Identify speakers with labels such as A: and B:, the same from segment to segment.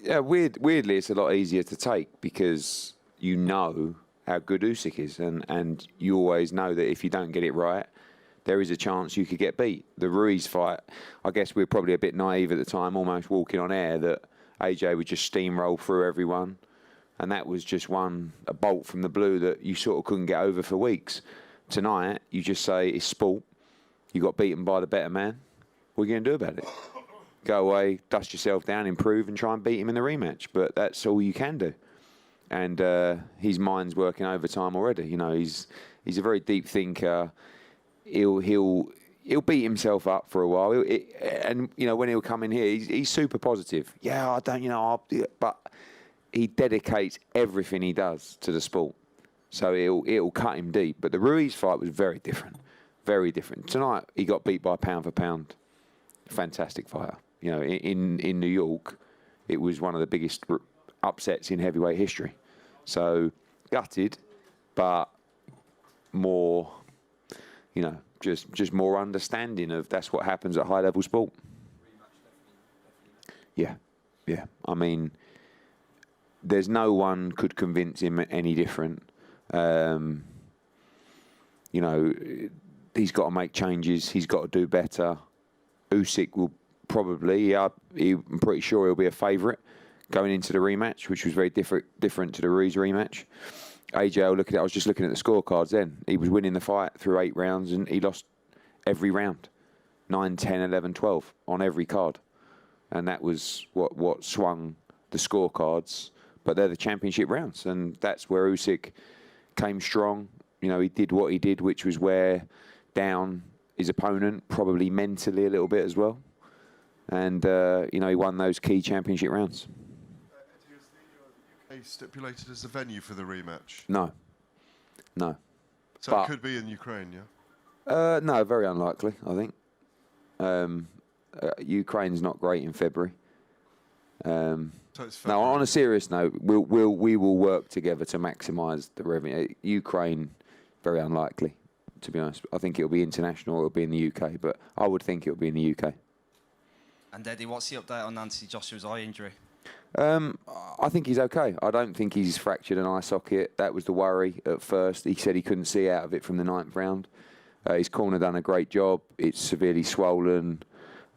A: Yeah, weirdly, it's a lot easier to take because you know how good Usyk is, and you always know that if you don't get it right, there is a chance you could get beat. The Ruiz fight, I guess we were probably a bit naive at the time, almost walking on air, that AJ would just steamroll through everyone, and that was just a bolt from the blue that you sort of couldn't get over for weeks. Tonight, you just say it's sport. You got beaten by the better man. What are you going to do about it? Go away, dust yourself down, improve, and try and beat him in the rematch. But that's all you can do. And his mind's working overtime already. You know, he's a very deep thinker. He'll beat himself up for a while. And you know, when he'll come in here, he's super positive. Yeah, I don't, you know, but he dedicates everything he does to the sport. So it'll cut him deep. But the Ruiz fight was very different. Very different. Tonight, he got beat by pound for pound. Fantastic fighter. You know, in New York, it was one of the biggest upsets in heavyweight history. So, gutted, but more, you know, just more understanding of that's what happens at high-level sport. Yeah. I mean, there's no one could convince him any different. You know, he's got to make changes. He's got to do better. Usyk will probably, I'm pretty sure he'll be a favourite going into the rematch, which was very different to the Ruiz rematch. AJ, I was just looking at the scorecards then. He was winning the fight through 8 rounds and he lost every round. 9, 10, 11, 12 on every card. And that was what swung the scorecards. But they're the championship rounds. And that's where Usyk came strong. You know, he did what he did, which was wear down his opponent, probably mentally a little bit as well. And, you know, he won those key championship rounds.
B: Is the UK stipulated as the venue for the rematch?
A: No.
B: So it could be in Ukraine, yeah?
A: No, very unlikely, I think. Ukraine's not great in February.
B: So it's February.
A: No, on a serious note, we will work together to maximise the revenue. Ukraine, very unlikely, to be honest. I think it'll be international or it'll be in the UK, but I would think it'll be in the UK.
C: And Eddie, what's the update on Anthony Joshua's eye injury?
A: I think he's okay. I don't think he's fractured an eye socket. That was the worry at first. He said he couldn't see out of it from the 9th round. His corner done a great job. It's severely swollen,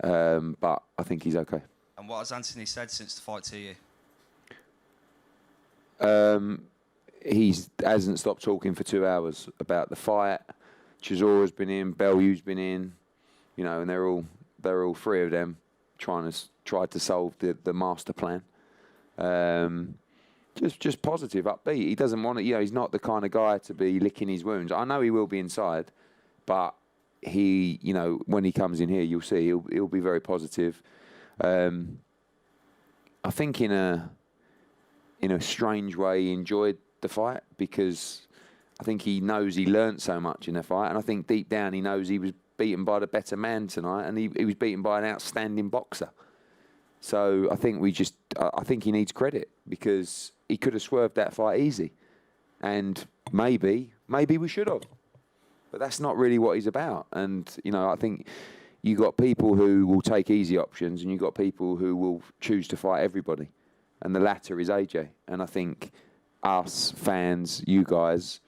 A: but I think he's okay.
C: And what has Anthony said since the fight to you?
A: He hasn't stopped talking for 2 hours about the fight. Chisora's been in, Bellew's been in, you know, and they're all 3 of them tried to solve the master plan. Just positive, upbeat. He doesn't want to, you know, he's not the kind of guy to be licking his wounds. I know he will be inside, but he, you know, when he comes in here, you'll see he'll be very positive. I think in a strange way he enjoyed the fight because I think he knows he learnt so much in the fight, and I think deep down he knows he was beaten by the better man tonight, and he was beaten by an outstanding boxer. So I think I think he needs credit because he could have swerved that fight easy, and maybe we should have, but that's not really what he's about. And you know, I think you got people who will take easy options, and you got people who will choose to fight everybody, and the latter is AJ. And I think us fans, you guys,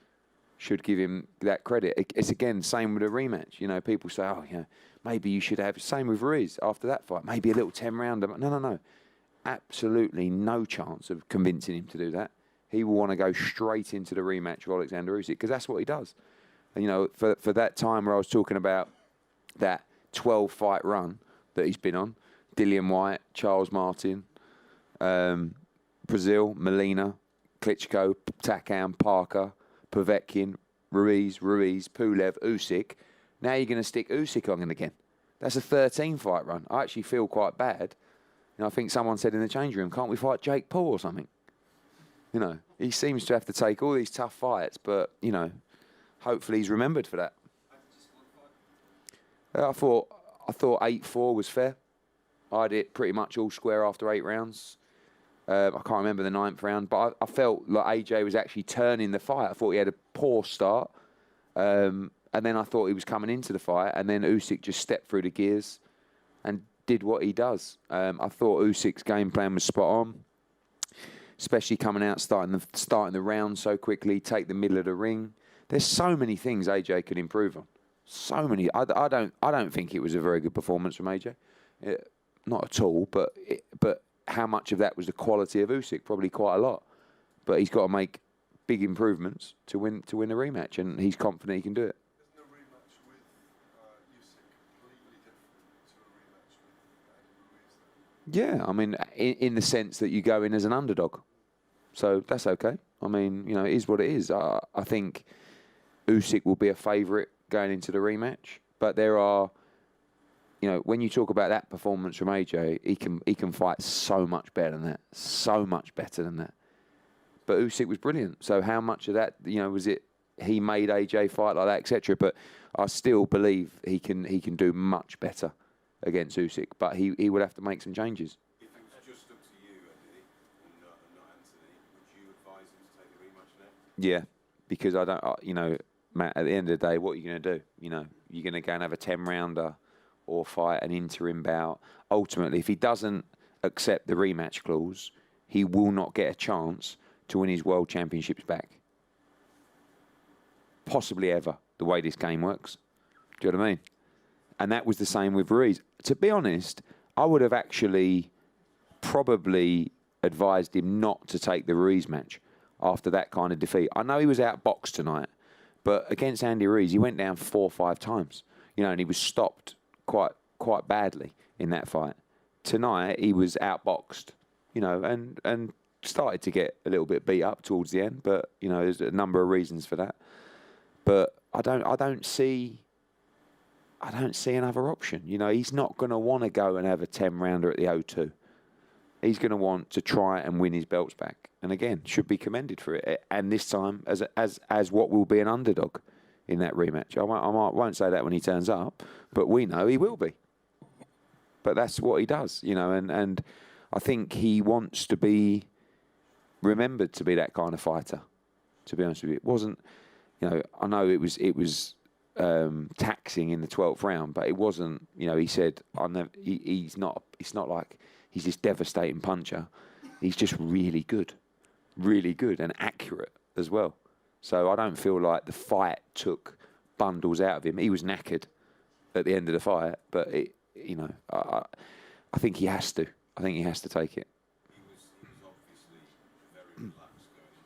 A: should give him that credit. It's again same with a rematch. You know, people say, oh, you know, maybe you should have. Same with Ruiz after that fight. Maybe a little 10-rounder. No. Absolutely no chance of convincing him to do that. He will want to go straight into the rematch of Oleksandr Usyk because that's what he does. And you know, for that time where I was talking about that 12-fight run that he's been on, Dillian Whyte, Charles Martin, Brazil, Molina, Klitschko, Takam, Parker, Povetkin, Ruiz, Pulev, Usyk. Now you're going to stick Usyk on again. That's a 13-fight run. I actually feel quite bad. You know, I think someone said in the change room, can't we fight Jake Paul or something? You know, he seems to have to take all these tough fights, but, you know, hopefully he's remembered for that. I thought 8-4 was fair. I had it pretty much all square after 8 rounds. I can't remember the 9th round, but I felt like AJ was actually turning the fight. I thought he had a poor start. And then I thought he was coming into the fight. And then Usyk just stepped through the gears and did what he does. I thought Usyk's game plan was spot on. especially coming out, starting the round so quickly, take the middle of the ring. There's so many things AJ could improve on. So many. I don't think it was a very good performance from AJ. Not at all. But how much of that was the quality of Usyk? Probably quite a lot. But he's got to make big improvements to win the rematch, and he's confident he can do it.
B: Isn't a rematch with Usyk completely different to a rematch with Andy Ruiz?
A: Yeah, I mean, in the sense that you go in as an underdog. So that's okay. I mean, you know, it is what it is. I think Usyk will be a favourite going into the rematch. But there are, you know, when you talk about that performance from AJ, he can fight so much better than that. So much better than that. But Usyk was brilliant. So how much of that, you know, was it he made AJ fight like that, etc. But I still believe he can do much better against Usyk. But he would have to make some changes.
D: If it was just up to you, Eddie, and not Anthony, would you advise him to take the rematch next?
A: Yeah, because I don't, you know, Matt, at the end of the day, what are you going to do? You know, you're going to go and have a 10-rounder or fight an interim bout. Ultimately, if he doesn't accept the rematch clause, he will not get a chance to win his world championships back. Possibly ever, the way this game works. Do you know what I mean? And that was the same with Ruiz. To be honest, I would have actually probably advised him not to take the Ruiz match after that kind of defeat. I know he was outboxed tonight, but against Andy Ruiz, he went down 4 or 5 times. You know, and he was stopped quite badly in that fight. Tonight, he was outboxed, you know, and started to get a little bit beat up towards the end. But, you know, there's a number of reasons for that. But I don't see another option. You know, he's not going to want to go and have a 10-rounder at the O2. He's going to want to try and win his belts back. And again, should be commended for it. And this time, as what will be an underdog in that rematch. I won't say that when he turns up, but we know he will be. But that's what he does, you know. And I think he wants to be remembered to be that kind of fighter. To be honest with you, it wasn't. You know, I know it was taxing in the 12th round, but it wasn't. You know, he said, he's not. It's not like he's this devastating puncher. He's just really good and accurate as well. So I don't feel like the fight took bundles out of him. He was knackered at the end of the fight, but you know, I think he has to. I think he has to take it.
D: He was obviously very relaxed going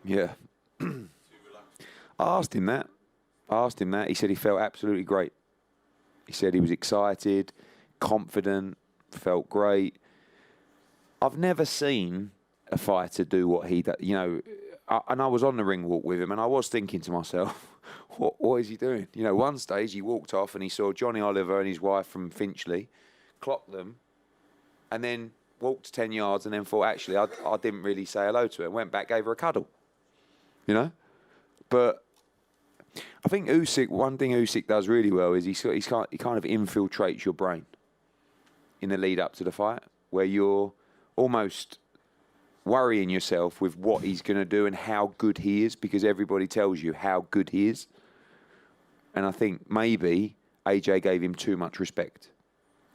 D: into the ring.
A: Yeah.
D: Too relaxed.
A: I asked him that. He said he felt absolutely great. He said he was excited, confident, felt great. I've never seen a fighter do what he does. You know, and I was on the ring walk with him, and I was thinking to myself, what is he doing? You know, one stage he walked off and he saw Johnny Oliver and his wife from Finchley, clocked them, and then walked 10 yards and then thought, actually, I didn't really say hello to her. Went back, gave her a cuddle. You know? But I think Usyk, one thing Usyk does really well is he kind of infiltrates your brain in the lead up to the fight, where you're almost worrying yourself with what he's going to do and how good he is, because everybody tells you how good he is. And I think maybe AJ gave him too much respect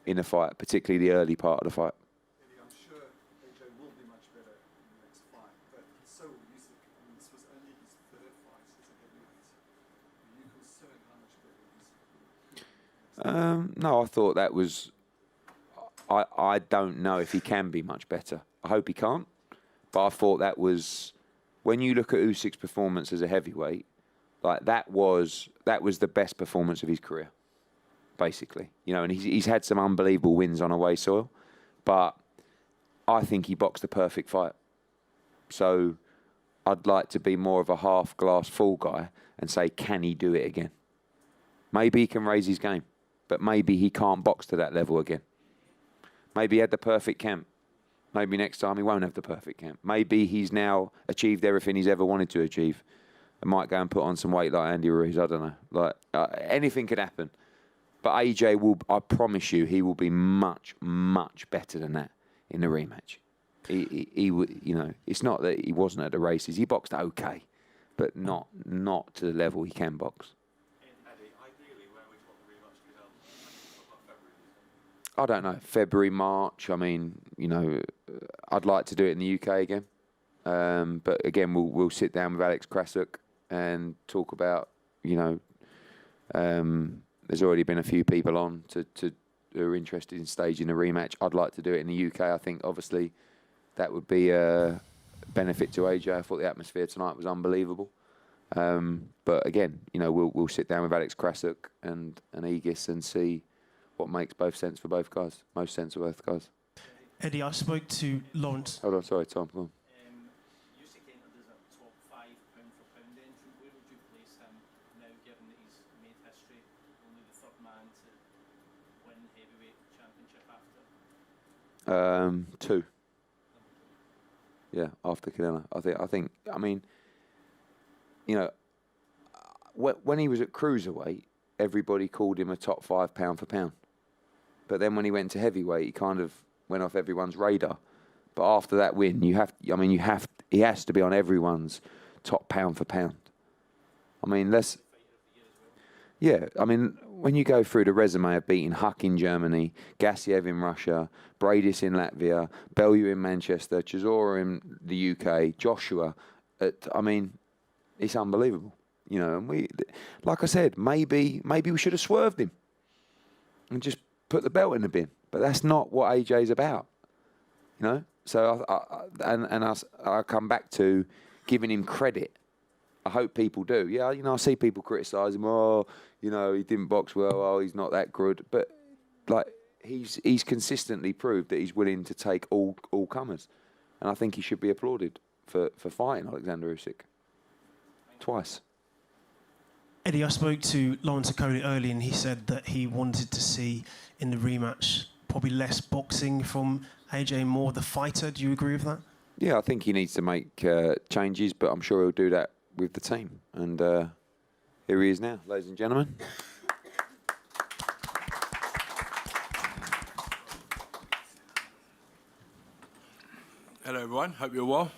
A: in the fight, particularly the early part of the fight.
E: Eddie, I'm sure AJ will be much better in the next fight, but so will Usyk. I mean, this was only his 3rd fight as a heavyweight. Are you concerned how much better Usyk will be?
A: No, I thought that was... I don't know if he can be much better. I hope he can't. But I thought that was... When you look at Usyk's performance as a heavyweight, like that was the best performance of his career, basically. You know, and he's had some unbelievable wins on away soil, but I think he boxed the perfect fight. So I'd like to be more of a half glass full guy and say, can he do it again? Maybe he can raise his game, but maybe he can't box to that level again. Maybe he had the perfect camp. Maybe next time he won't have the perfect camp. Maybe he's now achieved everything he's ever wanted to achieve and might go and put on some weight like Andy Ruiz. I don't know. Like anything could happen. But AJ will, I promise you, he will be much, much better than that in the rematch. He would, you know, it's not that he wasn't at the races. He boxed okay, but not to the level he can box.
D: Eddie, ideally, where would you want the rematch to be held?
A: I don't know, February, March. I mean, you know, I'd like to do it in the UK again. But again, we'll sit down with Alex Krasuk and talk about, you know, there's already been a few people on to who are interested in staging a rematch. I'd like to do it in the UK. I think obviously that would be a benefit to AJ. I thought the atmosphere tonight was unbelievable. But again, you know, we'll sit down with Alex Krasuk and Aegis and see what makes both sense for both guys, most sense for both guys.
F: Eddie, I spoke to Lawrence.
A: Hold on, sorry, Tom. Go on.
G: Usyk entered as a top 5 pound-for-pound entrant. Where would you place him now, given that he's made history, only the third man to win heavyweight championship after?
A: 2. Yeah, after Canelo. I mean, you know, when he was at cruiserweight, everybody called him a top 5 pound-for-pound. But then when he went to heavyweight, he kind of went off everyone's radar. But after that win, he has to be on everyone's top pound-for-pound. I mean, I mean, when you go through the resume of beating Huck in Germany, Gassiev in Russia, Bradis in Latvia, Bellew in Manchester, Chisora in the UK, Joshua, I mean, it's unbelievable. You know, and like I said, maybe we should have swerved him and just put the belt in the bin. But that's not what AJ's about. You know? So I come back to giving him credit. I hope people do. Yeah, you know, I see people criticise him. Oh, you know, he didn't box well. Oh, he's not that good. But like, he's consistently proved that he's willing to take all comers, and I think he should be applauded for fighting Oleksandr Usyk twice.
F: Eddie, I spoke to Lawrence Okoli earlier, and he said that he wanted to see in the rematch probably less boxing from AJ, more the fighter. Do you agree with that?
A: Yeah, I think he needs to make changes, but I'm sure he'll do that with the team. And here he is now, ladies and gentlemen.
H: Hello everyone, hope you're well.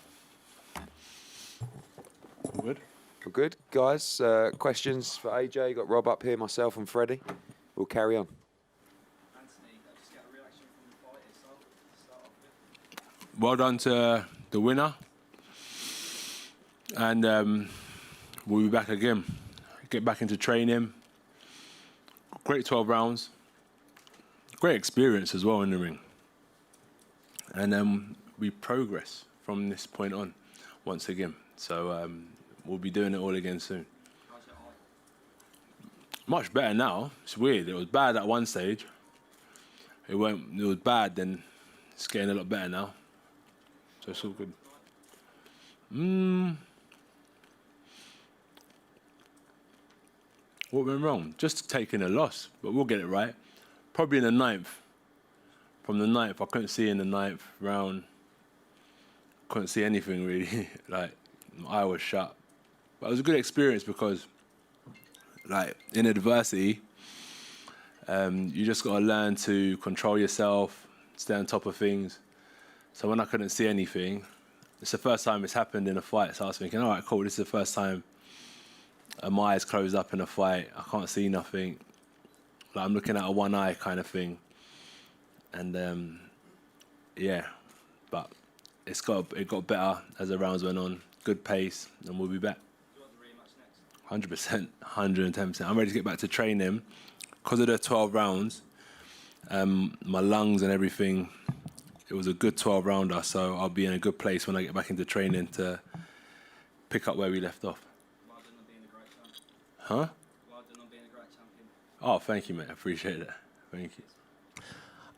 H: All good?
A: We're good, guys. Questions for AJ? Got Rob up here, myself and Freddie. We'll carry on.
C: Anthony, just get a reaction from the fight itself to start off with.
H: Well done to the winner. And we'll be back again. Get back into training. Great 12 rounds. Great experience as well in the ring. And we progress from this point on once again. So we'll be doing it all again soon.
C: How's your eye?
H: Much better now. It's weird. It was bad at one stage. It was bad, then it's getting a lot better now. So it's all good. What went wrong? Just taking a loss, but we'll get it right. Probably in the 9th. From the 9th, I couldn't see in the 9th round. Couldn't see anything really. Like, my eye was shut. But it was a good experience because, like, in adversity, you just got to learn to control yourself, stay on top of things. So when I couldn't see anything, it's the first time it's happened in a fight. So I was thinking, all right, cool, this is the first time my eyes closed up in a fight. I can't see nothing. Like, I'm looking at a one eye kind of thing. And yeah, but it got better as the rounds went on. Good pace, and we'll be back.
C: Do you want the rematch next?
H: 100%, 110%. I'm ready to get back to training. Because of the 12 rounds, my lungs and everything, it was a good 12 rounder, so I'll be in a good place when I get back into training to pick up where we left off.
C: Well done on being a great champion.
H: Huh?
C: Well done on being a great champion.
H: Oh, thank you, mate. I appreciate it. Thank you.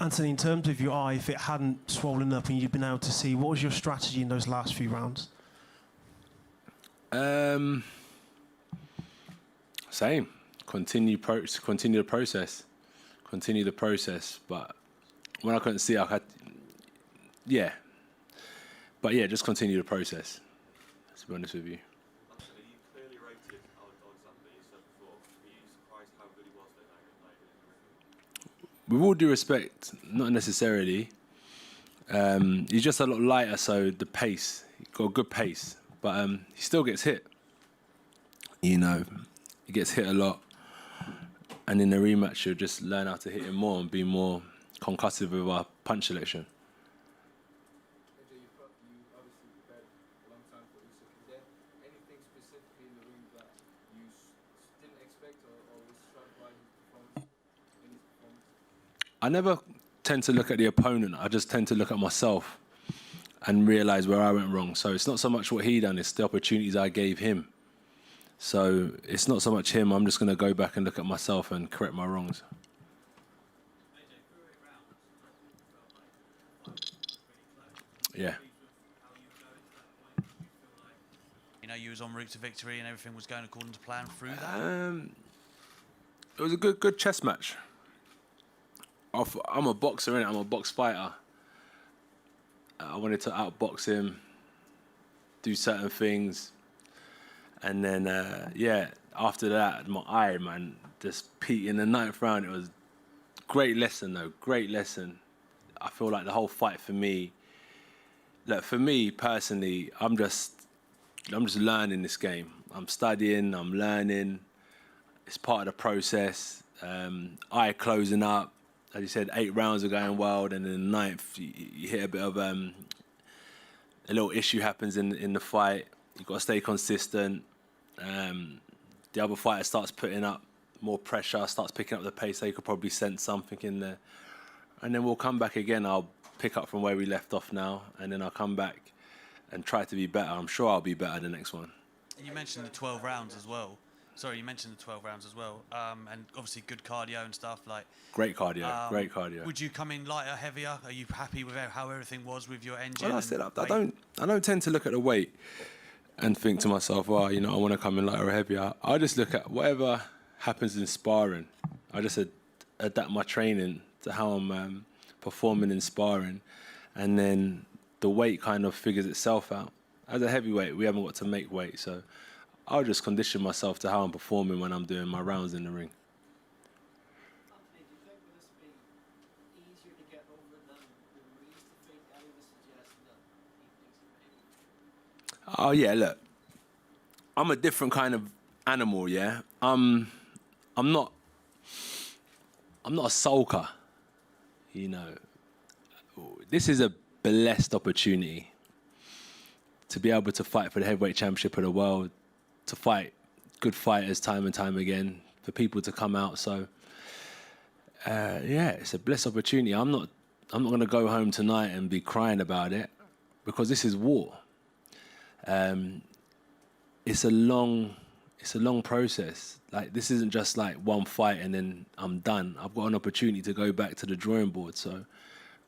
F: Anthony, in terms of your eye, if it hadn't swollen up and you'd been able to see, what was your strategy in those last few rounds?
H: Same. Continue the process. Continue the process. But when I couldn't see, I had, yeah. But yeah, just continue the process. To be honest with you.
D: You clearly rated Oleksandr, you said before. Were you surprised how good he was that night?
H: With all due respect, not necessarily. He's just a lot lighter, so the pace, he's got a good pace, but he still gets hit. You know, he gets hit a lot, and in the rematch, you'll just learn how to hit him more and be more concussive with our punch selection.
I: AJ, you obviously prepared a long time for Usyk. Is there anything specifically in the ring that you didn't expect or was struck by his performance? In his performance?
H: I never tend to look at the opponent. I just tend to look at myself and realize where I went wrong. So it's not so much what he done, it's the opportunities I gave him. So it's not so much him. I'm just going to go back and look at myself and correct my wrongs. Yeah.
J: You know, you was en route to victory and everything was going according to plan through that?
H: It was a good chess match. I'm a boxer, innit? I'm a box fighter. I wanted to outbox him, do certain things. And then, after that, my eye, man, just peaked in the 9th round. It was great lesson, though, great lesson. I feel like the whole fight for me, personally, I'm just learning this game. I'm studying, I'm learning. It's part of the process. Eye closing up. As you said, 8 rounds are going wild, and in the 9th, you hit a bit of a little issue happens in the fight. You've got to stay consistent. The other fighter starts putting up more pressure, starts picking up the pace. They could probably sense something in there. And then we'll come back again. I'll pick up from where we left off now, and then I'll come back and try to be better. I'm sure I'll be better the next one.
J: And you mentioned the 12 rounds as well. Sorry, you mentioned the 12 rounds as well. And obviously good cardio and stuff.
H: Great cardio, great cardio.
J: Would you come in lighter, heavier? Are you happy with how everything was with your engine?
H: Well, I said I don't tend to look at the weight and think to myself, I want to come in lighter or heavier. I just look at whatever happens in sparring. I just adapt my training to how I'm performing in sparring, and then the weight kind of figures itself out. As a heavyweight, we haven't got to make weight, so I'll just condition myself to how I'm performing when I'm doing my rounds in the ring.
G: Anthony, do you think would this be easier to get over than Ruiz defeat? Ellie was suggesting that he thinks it may be.
H: Oh yeah, look, I'm a different kind of animal. Yeah, I'm not a sulker. You know, this is a blessed opportunity to be able to fight for the heavyweight championship of the world, to fight good fighters time and time again, for people to come out. So, it's a blessed opportunity. I'm not going to go home tonight and be crying about it, because this is war. It's a long process. Like, this isn't just like one fight and then I'm done. I've got an opportunity to go back to the drawing board, so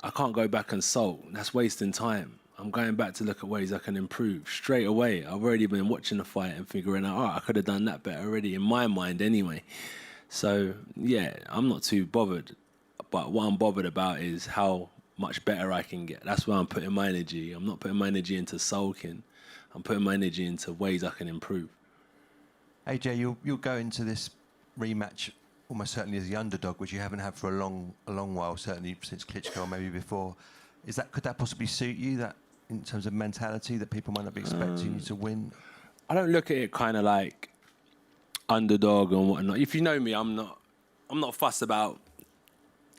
H: I can't go back and sulk. That's wasting time. I'm going back to look at ways I can improve straight away. I've already been watching the fight and figuring out, I could have done that better already, in my mind anyway. So, yeah, I'm not too bothered. But what I'm bothered about is how much better I can get. That's where I'm putting my energy. I'm not putting my energy into sulking. I'm putting my energy into ways I can improve.
K: AJ, you'll go into this rematch almost certainly as the underdog, which you haven't had for a long while, certainly since Klitschko or maybe before. Could that possibly suit you, that in terms of mentality, that people might not be expecting you to win?
H: I don't look at it kind of like underdog and whatnot. If you know me, I'm not fussed about.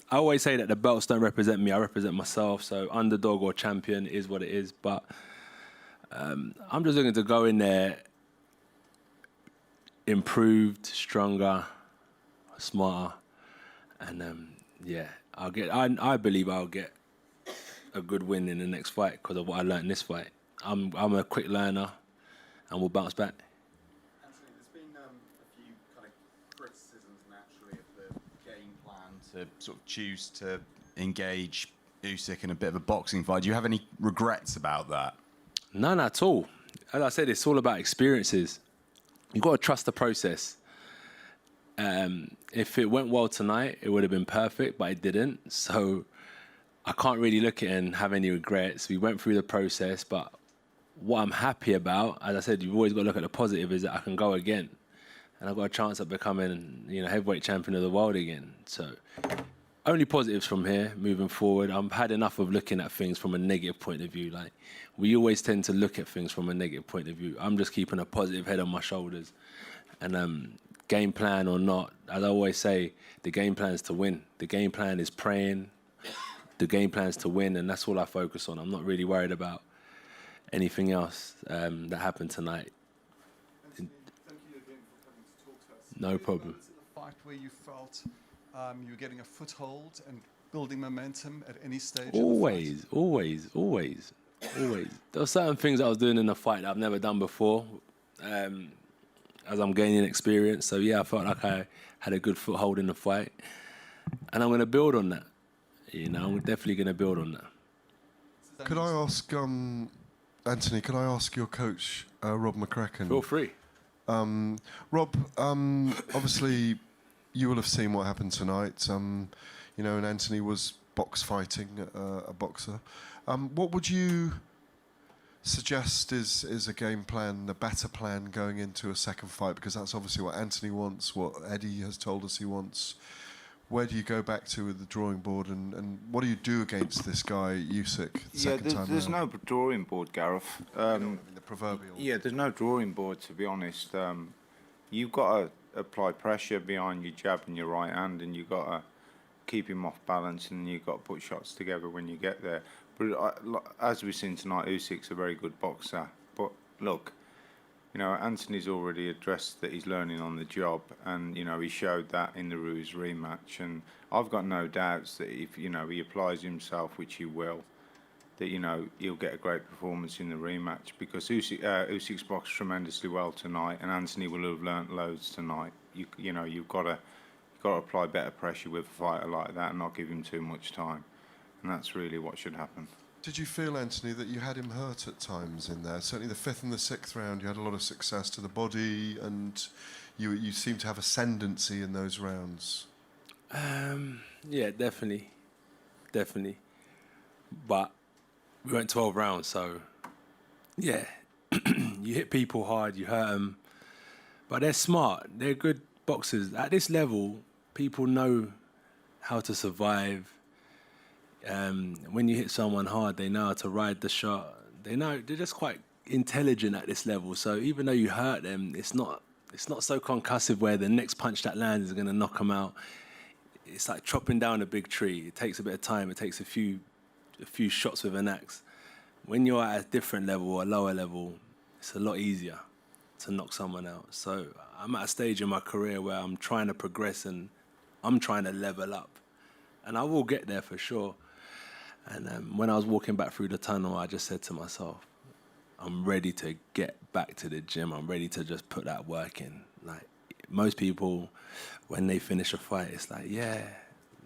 H: I always say that the belts don't represent me. I represent myself. So underdog or champion is what it is. But I'm just looking to go in there improved, stronger, smarter, and I believe I'll get a good win in the next fight because of what I learned in this fight. I'm a quick learner, and we'll bounce back.
L: Anthony, there's been a few kind of criticisms naturally of the game plan to sort of choose to engage Usyk in a bit of a boxing fight. Do you have any regrets about that?
H: None at all. As I said, it's all about experiences. You've got to trust the process. If it went well tonight, it would have been perfect, but it didn't. So I can't really look at it and have any regrets. We went through the process, but what I'm happy about, as I said, you've always got to look at the positive, is that I can go again. And I've got a chance at becoming, heavyweight champion of the world again. So only positives from here, moving forward. I've had enough of looking at things from a negative point of view. Like, we always tend to look at things from a negative point of view. I'm just keeping a positive head on my shoulders. And game plan or not, as I always say, the game plan is to win. The game plan is praying, the game plan's to win, and that's all I focus on. I'm not really worried about anything else that happened tonight.
E: Anthony, thank you again for coming to talk to us.
H: No problem.
E: Was it a fight where you felt you were getting a foothold and building momentum at any stage?
H: Always. There were certain things I was doing in the fight that I've never done before, as I'm gaining experience. So yeah, I felt like I had a good foothold in the fight, and I'm going to build on that. You know, I'm definitely going to build on that.
B: Could I ask, Anthony, could I ask your coach, Rob McCracken?
H: Feel free.
B: Rob, obviously you will have seen what happened tonight. You know, and Anthony was box fighting, a boxer. What would you suggest is a game plan, a better plan going into a second fight? Because that's obviously what Anthony wants, what Eddie has told us he wants. Where do you go back to with the drawing board, and what do you do against this guy, Usyk, the second time
M: there's
B: round?
M: no drawing board, Gareth.
B: The proverbial.
M: Yeah, there's no drawing board, to be honest. You've got to apply pressure behind your jab and your right hand, and you've got to keep him off balance, and you've got to put shots together when you get there. But as we've seen tonight, Usyk's a very good boxer. But look, you know, Anthony's already addressed that he's learning on the job, and, you know, he showed that in the Ruiz rematch. And I've got no doubts that if, you know, he applies himself, which he will, that, you know, he'll get a great performance in the rematch, because Usyk's boxed tremendously well tonight, and Anthony will have learnt loads tonight. You know, you've got to apply better pressure with a fighter like that and not give him too much time. And that's really what should happen.
B: Did you feel, Anthony, that you had him hurt at times in there? Certainly the 5th and the 6th round, you had a lot of success to the body, and you seemed to have ascendancy in those rounds.
H: Yeah, definitely. But we went 12 rounds, so yeah, you hit people hard, you hurt them, but they're smart. They're good boxers. At this level, people know how to survive. When you hit someone hard, they know how to ride the shot. They're just quite intelligent at this level. So even though you hurt them, it's not so concussive where the next punch that lands is going to knock them out. It's like chopping down a big tree. It takes a bit of time. It takes a few shots with an axe. When you're at a different level or a lower level, it's a lot easier to knock someone out. So I'm at a stage in my career where I'm trying to progress and I'm trying to level up. And I will get there for sure. And when I was walking back through the tunnel, I just said to myself, I'm ready to get back to the gym. I'm ready to just put that work in. Like most people, when they finish a fight, it's like, yeah,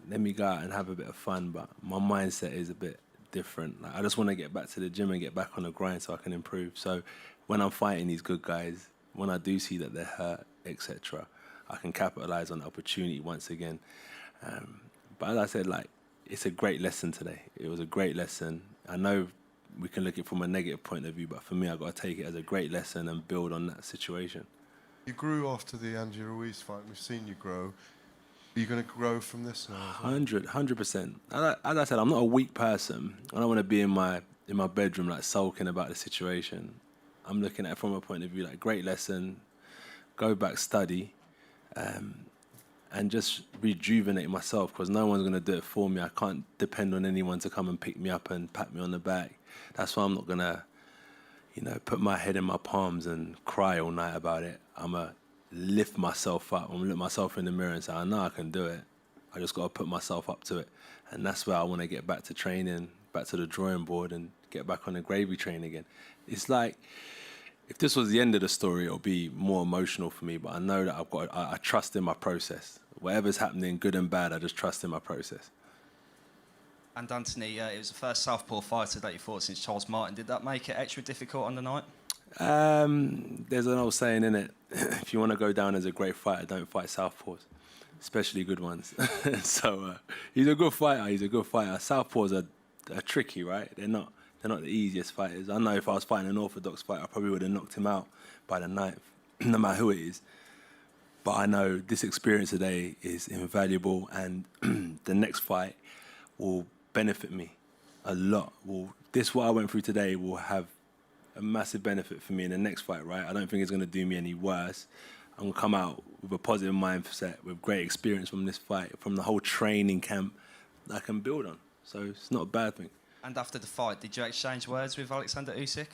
H: let me go out and have a bit of fun. But my mindset is a bit different. Like, I just want to get back to the gym and get back on the grind so I can improve. So when I'm fighting these good guys, when I do see that they're hurt, etc., I can capitalize on the opportunity once again. But as I said, like, it's a great lesson today. It was a great lesson. I know we can look at it from a negative point of view, but for me, I've got to take it as a great lesson and build on that situation.
B: You grew after the Andy Ruiz fight. We've seen you grow. Are you going to grow from this now?
H: 100%. As I said, I'm not a weak person. I don't want to be in my bedroom like sulking about the situation. I'm looking at it from a point of view like great lesson, go back, study, and just rejuvenate myself, because no one's going to do it for me. I can't depend on anyone to come and pick me up and pat me on the back. That's why I'm not going to, put my head in my palms and cry all night about it. I'm going to lift myself up. I'm going to look myself in the mirror and say, I know I can do it. I just got to put myself up to it. And that's where I want to get back to training, back to the drawing board, and get back on the gravy train again. It's like, if this was the end of the story, it'll be more emotional for me, but I know that I trust in my process. Whatever's happening, good and bad, I just trust in my process.
C: And Anthony, it was the first southpaw fighter that you fought since Charles Martin. Did that make it extra difficult on the night?
H: There's an old saying, innit? If you want to go down as a great fighter, don't fight southpaws, especially good ones. So he's a good fighter. Southpaws are tricky, right? They're not the easiest fighters. I know if I was fighting an orthodox fighter, I probably would have knocked him out by the 9th, no matter who it is. But I know this experience today is invaluable, and the next fight will benefit me a lot. What I went through today will have a massive benefit for me in the next fight, right? I don't think it's going to do me any worse. I'm going to come out with a positive mindset, with great experience from this fight, from the whole training camp that I can build on. So it's not a bad thing.
C: And after the fight, did you exchange words with Oleksandr Usyk?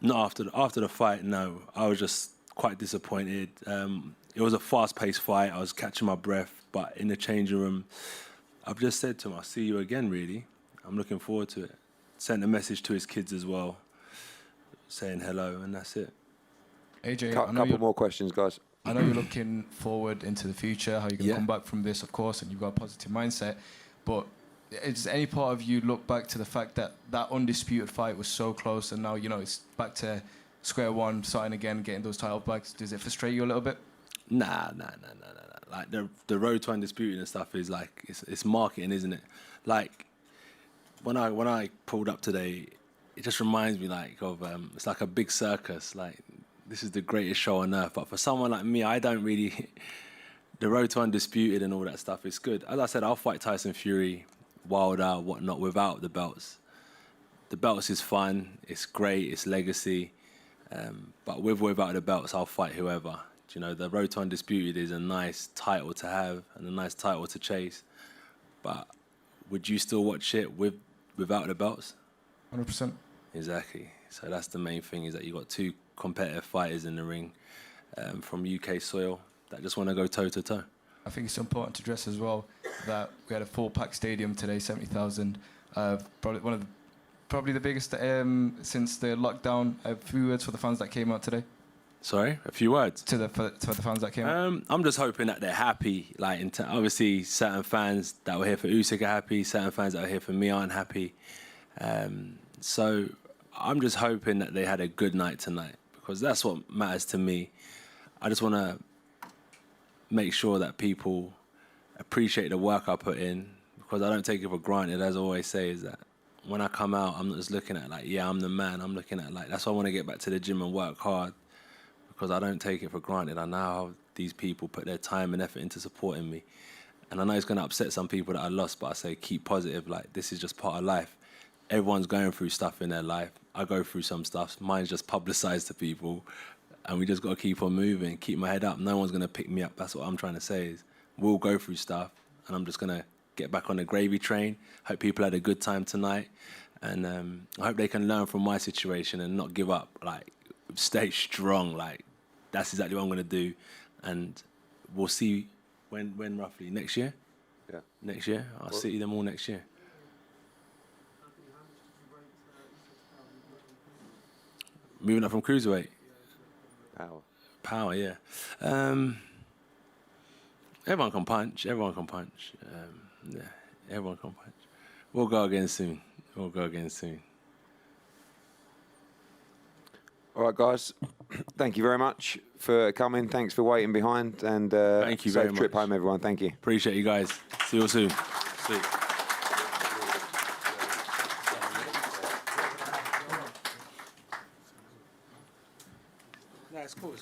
H: Not after the fight, no. I was just quite disappointed. It was a fast-paced fight. I was catching my breath, but in the changing room, I've just said to him, "I'll see you again." Really, I'm looking forward to it. Sent a message to his kids as well, saying hello, and that's it.
I: AJ,
A: Couple more questions, guys.
I: I know you're looking forward into the future, how you're going to come back from this, of course, and you've got a positive mindset. But does any part of you look back to the fact that that undisputed fight was so close, and now, you know, it's back to square one, starting again, getting those title backs? Does it frustrate you a little bit?
H: Nah. Like the road to undisputed and stuff is like it's marketing, isn't it? Like when I pulled up today, it just reminds me like of it's like a big circus. Like this is the greatest show on earth. But for someone like me, I don't really. The road to undisputed and all that stuff is good. As I said, I'll fight Tyson Fury, Wilder, whatnot without the belts. The belts is fun. It's great. It's legacy. But without the belts, I'll fight whoever. You know, the road to undisputed is a nice title to have and a nice title to chase. But would you still watch it without the belts?
I: 100%.
H: Exactly. So that's the main thing, is that you got two competitive fighters in the ring from UK soil that just want to go toe to toe.
I: I think it's important to address as well that we had a full-packed stadium today, 70,000. Probably the biggest since the lockdown. A few words for the fans that came out today.
H: Sorry, a few words
I: to the fans that came out.
H: I'm just hoping that they're happy. Like, obviously, certain fans that were here for Usyk are happy. Certain fans that were here for me aren't happy. So I'm just hoping that they had a good night tonight, because that's what matters to me. I just want to make sure that people appreciate the work I put in, because I don't take it for granted. As I always say, is that when I come out, I'm not just looking at like, yeah, I'm the man. I'm looking at like, that's why I want to get back to the gym and work hard, because I don't take it for granted. I know how these people put their time and effort into supporting me. And I know it's going to upset some people that I lost, but I say keep positive. Like, this is just part of life. Everyone's going through stuff in their life. I go through some stuff. Mine's just publicized to people. And we just got to keep on moving, keep my head up. No one's going to pick me up. That's what I'm trying to say is we'll go through stuff, and I'm just going to get back on the gravy train. Hope people had a good time tonight. And I hope they can learn from my situation and not give up. Like, stay strong. Like, that's exactly what I'm going to do. And we'll see when roughly. Next year?
A: Yeah.
H: Next year? I'll see them all next year. Moving up from cruiserweight. Power, yeah. Everyone can punch. Yeah, everyone can punch. We'll go again soon.
A: All right, guys. Thank you very much for coming. Thanks for waiting behind. And
H: thank you very
A: safe
H: much.
A: trip home, everyone. Thank you.
H: Appreciate you guys. See you all soon. See you.
F: No, it's cool.